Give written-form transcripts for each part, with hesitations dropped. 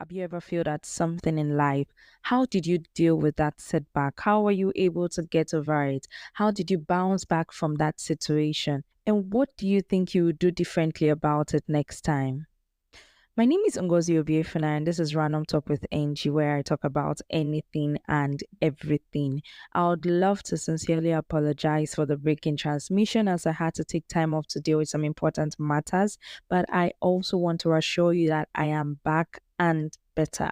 Have you ever felt that something in life? How did you deal with that setback? How were you able to get over it? How did you bounce back from that situation? And what do you think you would do differently about it next time? My name is Ngozi Obiefuna, and this is Random Talk with Angie, where I talk about anything and everything. I would love to sincerely apologize for the break in transmission as I had to take time off to deal with some important matters, but I also want to assure you that I am back and better.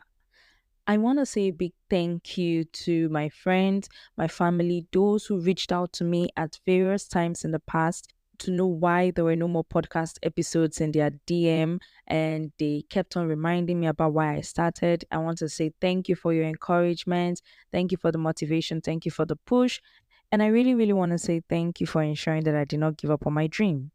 I want to say a big thank you to my friends, my family, those who reached out to me at various times in the past to know why there were no more podcast episodes in their DM, and they kept on reminding me about why I started. I want to say thank you for your encouragement. Thank you for the motivation. Thank you for the push. And I really, really want to say thank you for ensuring that I did not give up on my dream.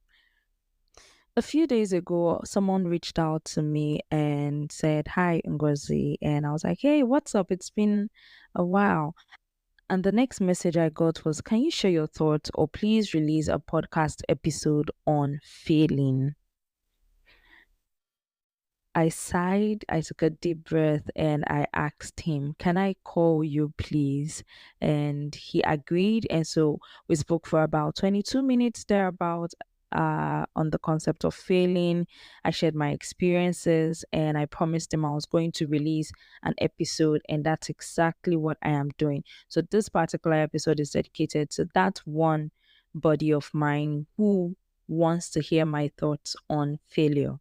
A few days ago, someone reached out to me and said, "Hi, Ngozi." And I was like, "Hey, what's up? It's been a while." And the next message I got was, "Can you share your thoughts or please release a podcast episode on failing?" I sighed, I took a deep breath, and I asked him, "Can I call you, please?" And he agreed. And so we spoke for about 22 minutes thereabout on the concept of failing. I shared my experiences and I promised him I was going to release an episode. And that's exactly what I am doing. So this particular episode is dedicated to that one buddy of mine who wants to hear my thoughts on failure.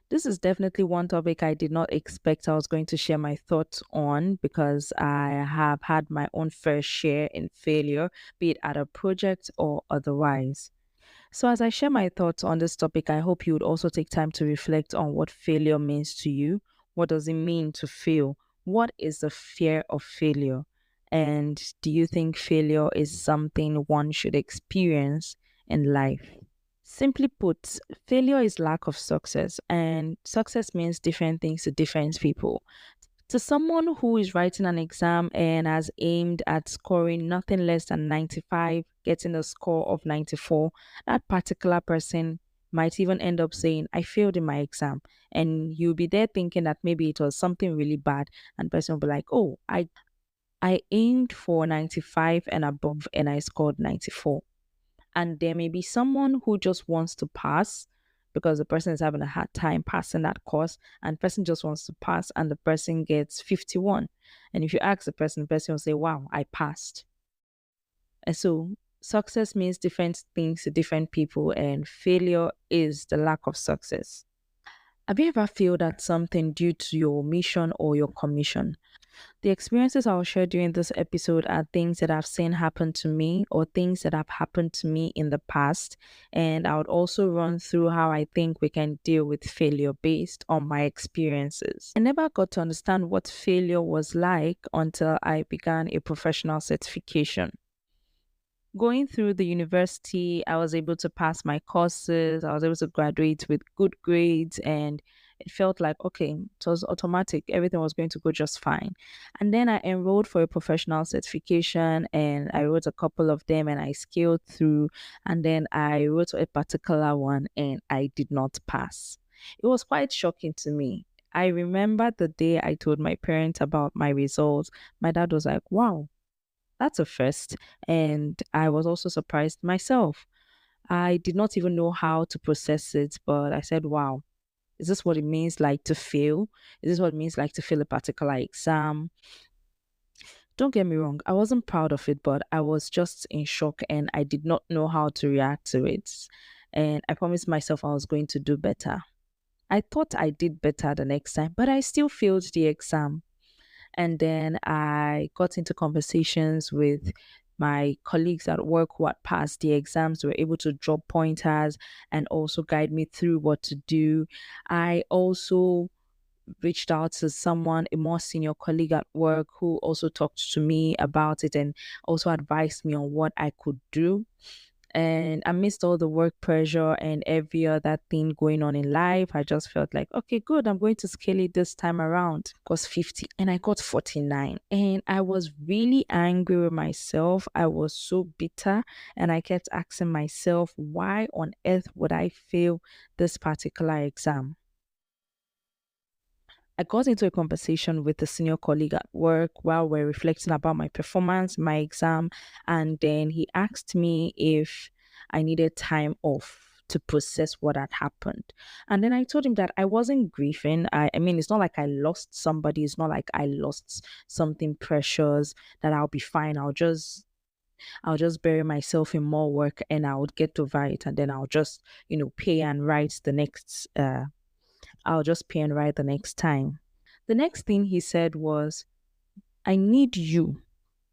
This is definitely one topic I did not expect I was going to share my thoughts on because I have had my own fair share in failure, be it at a project or otherwise. So, as I share my thoughts on this topic, I hope you would also take time to reflect on what failure means to you. What does it mean to fail? What is the fear of failure? And do you think failure is something one should experience in life? Simply put, failure is lack of success, and success means different things to different people. To someone who is writing an exam and has aimed at scoring nothing less than 95, getting a score of 94, that particular person might even end up saying, "I failed in my exam." And you'll be there thinking that maybe it was something really bad, and the person will be like, "Oh, I aimed for 95 and above and I scored 94." And there may be someone who just wants to pass because the person is having a hard time passing that course, and the person just wants to pass and the person gets 51. And if you ask the person will say, "Wow, I passed." And so success means different things to different people, and failure is the lack of success. Have you ever failed at something due to your mission or your commission? The experiences I'll share during this episode are things that I've seen happen to me or things that have happened to me in the past. And I would also run through how I think we can deal with failure based on my experiences. I never got to understand what failure was like until I began a professional certification. Going through the university, I was able to pass my courses, I was able to graduate with good grades, and it felt like, okay, it was automatic. Everything was going to go just fine. And then I enrolled for a professional certification and I wrote a couple of them and I scaled through. And then I wrote a particular one and I did not pass. It was quite shocking to me. I remember the day I told my parents about my results. My dad was like, "Wow, that's a first." And I was also surprised myself. I did not even know how to process it, but I said, "Wow, is this what it means like to fail? Is this what it means like to fail a particular exam?" Don't get me wrong, I wasn't proud of it, but I was just in shock and I did not know how to react to it. And I promised myself I was going to do better. I thought I did better the next time, but I still failed the exam. And then I got into conversations with my colleagues at work who had passed the exams, were able to drop pointers and also guide me through what to do. I also reached out to someone, a more senior colleague at work, who also talked to me about it and also advised me on what I could do. And amidst all the work pressure and every other thing going on in life, I just felt like, okay, good, I'm going to scale it this time around. It was 50 and I got 49. And I was really angry with myself. I was so bitter. And I kept asking myself, why on earth would I fail this particular exam? I got into a conversation with a senior colleague at work while we're reflecting about my performance, my exam, and then he asked me if I needed time off to process what had happened. And then I told him that I wasn't grieving. I mean, it's not like I lost somebody, it's not like I lost something precious, that I'll be fine. I'll just bury myself in more work and I would get over it, and then I'll just, pay and write the next I'll just pay and write the next time. The next thing he said was, I need you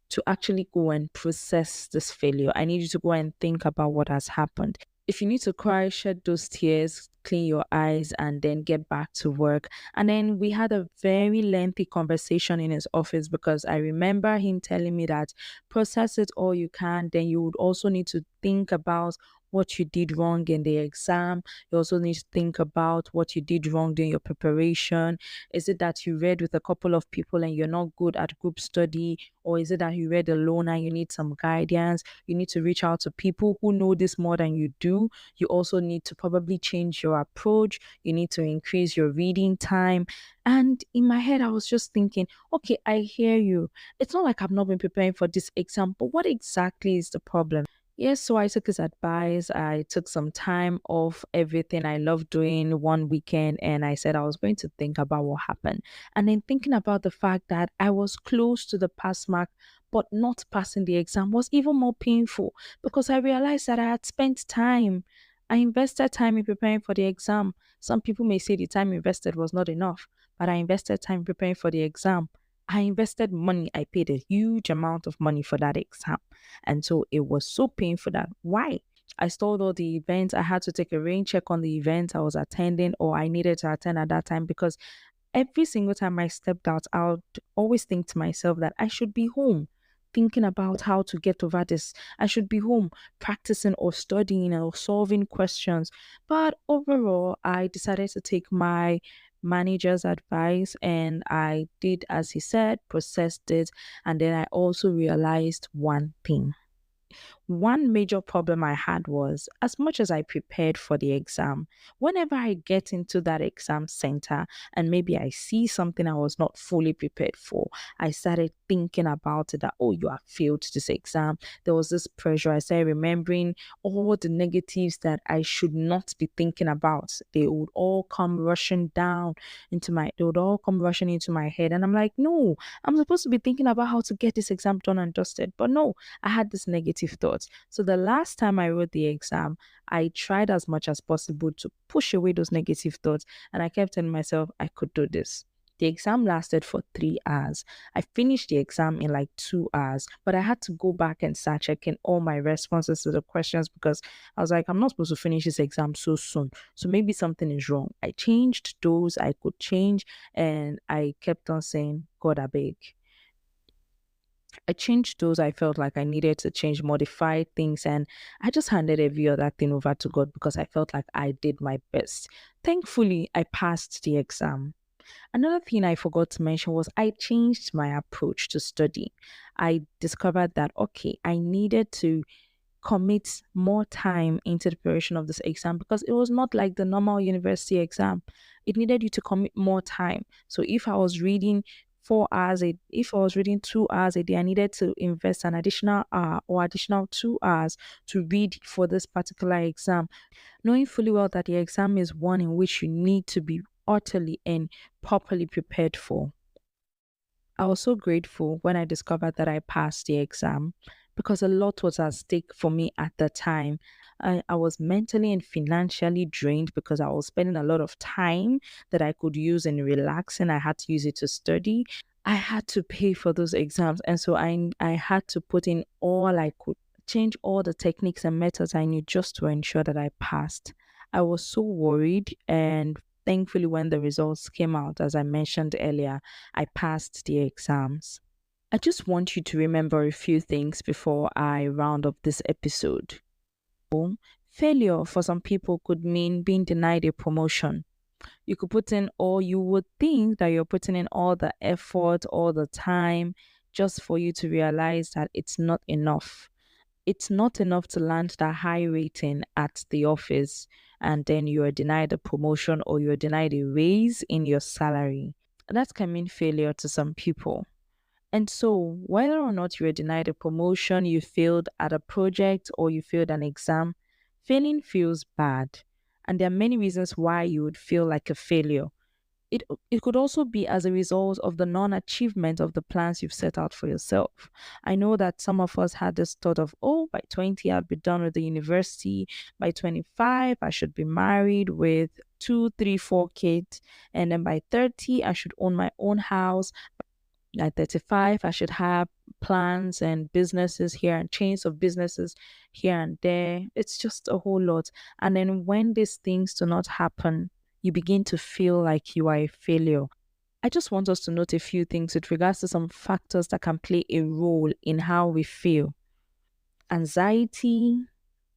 to actually go and process this failure. I need you to go and think about what has happened. If you need to cry, shed those tears, clean your eyes, and then get back to work. And then we had a very lengthy conversation in his office, because I remember him telling me that process it all you can. Then you would also need to think about what you did wrong in the exam. You also need to think about what you did wrong during your preparation. Is it that you read with a couple of people and you're not good at group study? Or is it that you read alone and you need some guidance? You need to reach out to people who know this more than you do. You also need to probably change your approach. You need to increase your reading time. And in my head, I was just thinking, okay, I hear you. It's not like I've not been preparing for this exam, but what exactly is the problem? Yes, so I took his advice. I took some time off everything I love doing one weekend, and I said I was going to think about what happened. And then thinking about the fact that I was close to the pass mark, but not passing the exam was even more painful, because I realized that I had spent time. I invested time in preparing for the exam. Some people may say the time invested was not enough, but I invested time preparing for the exam. I invested money. I paid a huge amount of money for that exam. And so it was so painful that why? I stalled all the events. I had to take a rain check on the event I was attending or I needed to attend at that time, because every single time I stepped out, I would always think to myself that I should be home thinking about how to get over this. I should be home practicing or studying or solving questions. But overall, I decided to take my manager's advice and I did as he said, processed it, and then I also realized one thing. One major problem I had was, as much as I prepared for the exam, whenever I get into that exam center and maybe I see something I was not fully prepared for, I started thinking about it, that, oh, you have failed this exam. There was this pressure. I started remembering all the negatives that I should not be thinking about. They would all come rushing into my head. And I'm like, no, I'm supposed to be thinking about how to get this exam done and dusted. But no, I had this negative thoughts. So the last time I wrote the exam, I tried as much as possible to push away those negative thoughts. And I kept telling myself I could do this. The exam lasted for 3 hours. I finished the exam in like 2 hours, but I had to go back and start checking all my responses to the questions, because I was like, I'm not supposed to finish this exam so soon. So maybe something is wrong. I changed those I could change, and I kept on saying, God, I beg. I changed those I felt like I needed to change, modify things, and I just handed every other thing over to God, because I felt like I did my best. Thankfully, I passed the exam. Another thing I forgot to mention was I changed my approach to study. I discovered that, okay, I needed to commit more time into the preparation of this exam, because it was not like the normal university exam. It needed you to commit more time. So if I was reading 2 hours a day, I needed to invest an additional hour or additional 2 hours to read for this particular exam, knowing fully well that the exam is one in which you need to be utterly and properly prepared for. I was so grateful when I discovered that I passed the exam, because a lot was at stake for me at the time. I was mentally and financially drained, because I was spending a lot of time that I could use in relaxing. I had to use it to study. I had to pay for those exams. And so I had to put in all I could, change all the techniques and methods I knew just to ensure that I passed. I was so worried, and thankfully, when the results came out, as I mentioned earlier, I passed the exams. I just want you to remember a few things before I round up this episode. Failure for some people could mean being denied a promotion. You could put in, or you would think that you're putting in all the effort, all the time, just for you to realize that it's not enough. It's not enough to land that high rating at the office, and then you are denied a promotion or you're denied a raise in your salary. That can mean failure to some people. And so, whether or not you were denied a promotion, you failed at a project, or you failed an exam, failing feels bad. And there are many reasons why you would feel like a failure. It could also be as a result of the non-achievement of the plans you've set out for yourself. I know that some of us had this thought of, oh, by 20 I'll be done with the university. By 25 I should be married with two, three, four kids, and then by 30 I should own my own house. At 35, I should have plans and businesses here and chains of businesses here and there. It's just a whole lot. And then when these things do not happen, you begin to feel like you are a failure. I just want us to note a few things with regards to some factors that can play a role in how we feel. Anxiety,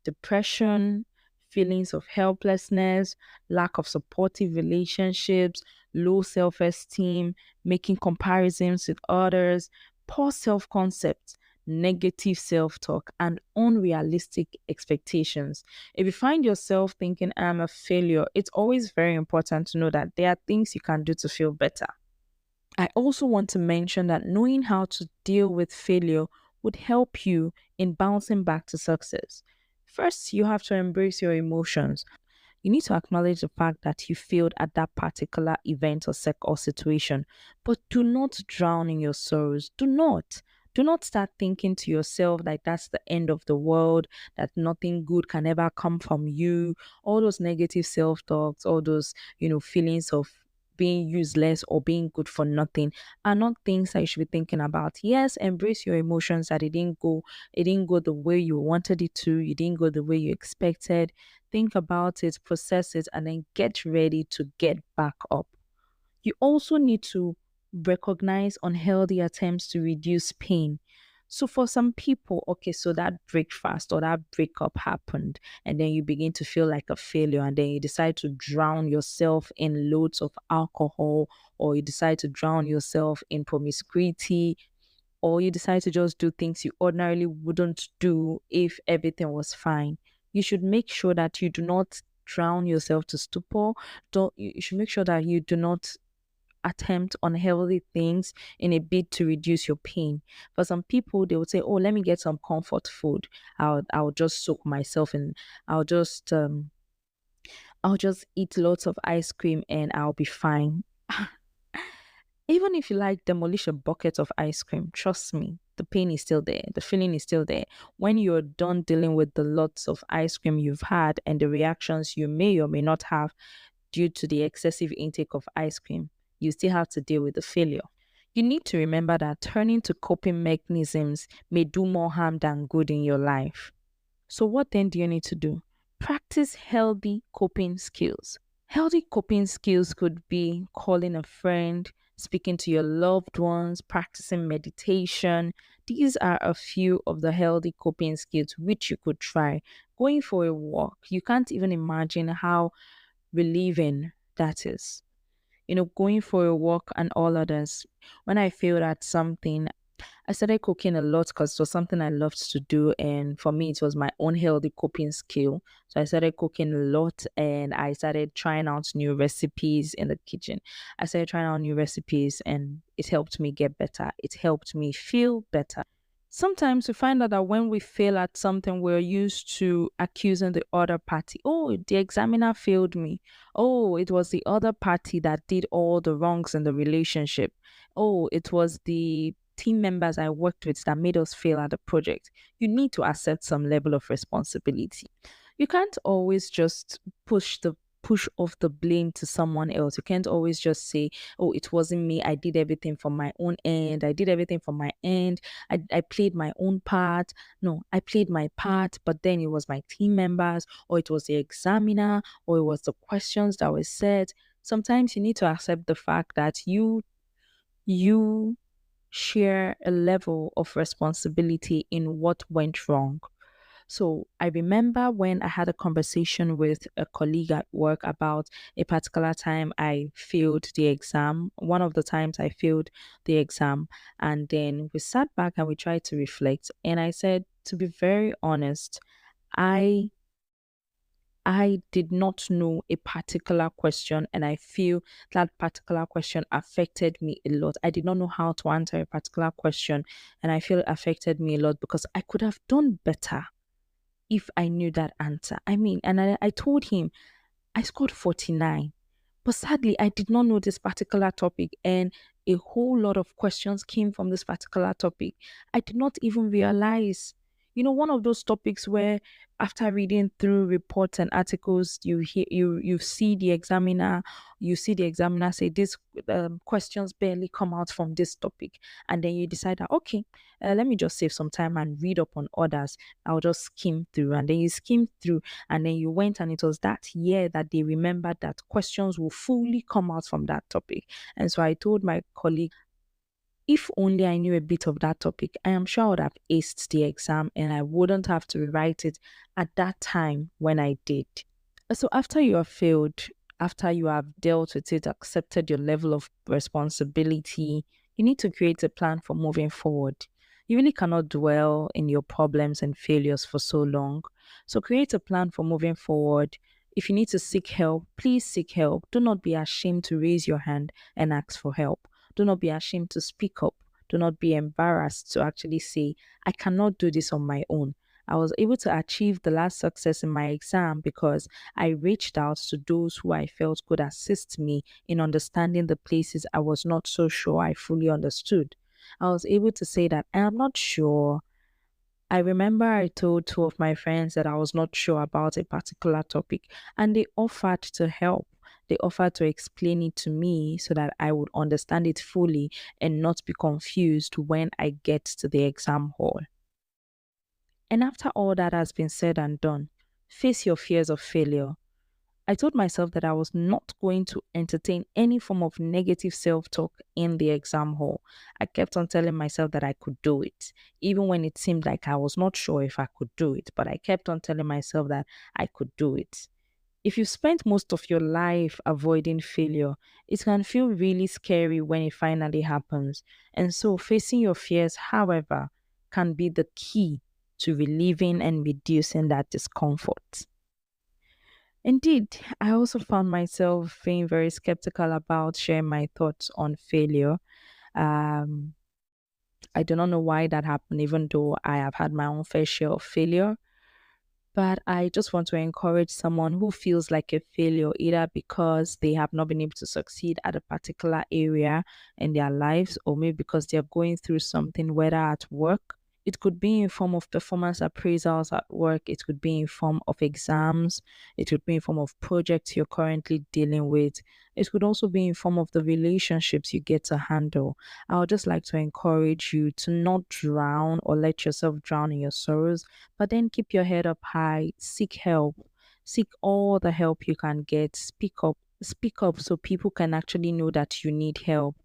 depression, feelings of helplessness, lack of supportive relationships, low self esteem, making comparisons with others, poor self concept, negative self talk, and unrealistic expectations. If you find yourself thinking, I'm a failure, it's always very important to know that there are things you can do to feel better. I also want to mention that knowing how to deal with failure would help you in bouncing back to success. First, you have to embrace your emotions. You need to acknowledge the fact that you failed at that particular event or situation, but do not drown in your sorrows. Do not. Do not start thinking to yourself like that's the end of the world, that nothing good can ever come from you. All those negative self talks, all those, feelings of being useless or being good for nothing are not things that you should be thinking about. Yes, embrace your emotions that it didn't go the way you wanted it to, it didn't go the way you expected. Think about it, process it, and then get ready to get back up. You also need to recognize unhealthy attempts to reduce pain. So for some people, okay, so that breakfast or that breakup happened, and then you begin to feel like a failure, and then you decide to drown yourself in loads of alcohol, or you decide to drown yourself in promiscuity, or you decide to just do things you ordinarily wouldn't do if everything was fine. You should make sure that you do not drown yourself to stupor. Don't You should make sure that you do not attempt unhealthy things in a bid to reduce your pain. For some people, they would say, "Oh, let me get some comfort food. I'll just soak myself in. I'll just um I'll just eat lots of ice cream and I'll be fine." Even if you like demolish a bucket of ice cream, trust me, the pain is still there. The feeling is still there. When you're done dealing with the lots of ice cream you've had and the reactions you may or may not have due to the excessive intake of ice cream, you still have to deal with the failure. You need to remember that turning to coping mechanisms may do more harm than good in your life. So, what then do you need to do? Practice healthy coping skills. Healthy coping skills could be calling a friend, speaking to your loved ones, practicing meditation. These are a few of the healthy coping skills which you could try. Going for a walk, you can't even imagine how relieving that is. Going for a walk and all others. When I failed at something, I started cooking a lot because it was something I loved to do. And for me, it was my own healthy coping skill. So I started cooking a lot and I started trying out new recipes in the kitchen. I started trying out new recipes and it helped me get better. It helped me feel better. Sometimes we find out that when we fail at something, we're used to accusing the other party. Oh, the examiner failed me. Oh, it was the other party that did all the wrongs in the relationship. Oh, it was the team members I worked with that made us fail at the project. You need to accept some level of responsibility. You can't always just push off the blame to someone else. You can't always just say, "Oh, it wasn't me. I did everything from my own end. I did everything from my end. I played my own part." No, I played my part, but then it was my team members, or it was the examiner, or it was the questions that were said. Sometimes you need to accept the fact that you share a level of responsibility in what went wrong. So I remember when I had a conversation with a colleague at work about a particular time I failed the exam, one of the times I failed the exam. And then we sat back and we tried to reflect. And I said, to be very honest, I I did not know a particular question, and I feel that particular question affected me a lot. I did not know how to answer a particular question, and I feel it affected me a lot because I could have done better if I knew that answer. I mean, and I told him I scored 49. But sadly, I did not know this particular topic, and a whole lot of questions came from this particular topic. I did not even realize, one of those topics where after reading through reports and articles, you see the examiner say these questions barely come out from this topic, and then you decide that okay, let me just save some time and read up on others. I'll just skim through, and then you skim through and then you went, and it was that year that they remembered that questions will fully come out from that topic. And so I told my colleague, if only I knew a bit of that topic, I am sure I would have aced the exam and I wouldn't have to rewrite it at that time when I did. So after you have failed, after you have dealt with it, accepted your level of responsibility, you need to create a plan for moving forward. You really cannot dwell in your problems and failures for so long. So create a plan for moving forward. If you need to seek help, please seek help. Do not be ashamed to raise your hand and ask for help. Do not be ashamed to speak up. Do not be embarrassed to actually say, I cannot do this on my own. I was able to achieve the last success in my exam because I reached out to those who I felt could assist me in understanding the places I was not so sure I fully understood. I was able to say that I am not sure. I remember I told two of my friends that I was not sure about a particular topic, and they offered to help. They offered to explain it to me so that I would understand it fully and not be confused when I get to the exam hall. And after all that has been said and done, face your fears of failure. I told myself that I was not going to entertain any form of negative self talk in the exam hall. I kept on telling myself that I could do it, even when it seemed like I was not sure if I could do it, but I kept on telling myself that I could do it. If you spent most of your life avoiding failure, it can feel really scary when it finally happens. And so, facing your fears, however, can be the key to relieving and reducing that discomfort. Indeed, I also found myself being very skeptical about sharing my thoughts on failure. Um, I do not know why that happened, even though I have had my own fair share of failure. But I just want to encourage someone who feels like a failure, either because they have not been able to succeed at a particular area in their lives, or maybe because they're going through something, whether at work. It could be in form of performance appraisals at work. It could be in form of exams. It could be in form of projects you're currently dealing with. It could also be in form of the relationships you get to handle. I would just like to encourage you to not drown or let yourself drown in your sorrows, but then keep your head up high, seek help, seek all the help you can get, speak up so people can actually know that you need help.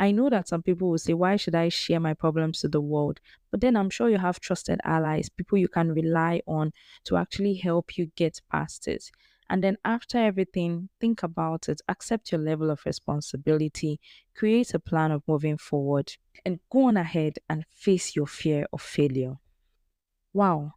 I know that some people will say, why should I share my problems to the world? But then I'm sure you have trusted allies, people you can rely on to actually help you get past it. And then after everything, think about it, accept your level of responsibility, create a plan of moving forward, and go on ahead and face your fear of failure. Wow,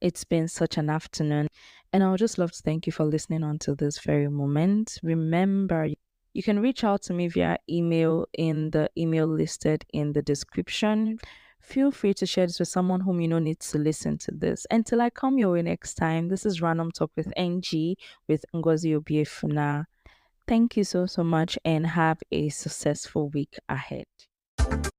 it's been such an afternoon, and I would just love to thank you for listening until this very moment. Remember, you can reach out to me via email in the email listed in the description. Feel free to share this with someone whom you know needs to listen to this. Until I come your way next time, this is Random Talk with NG with Ngozi Obiefuna. Thank you so much and have a successful week ahead.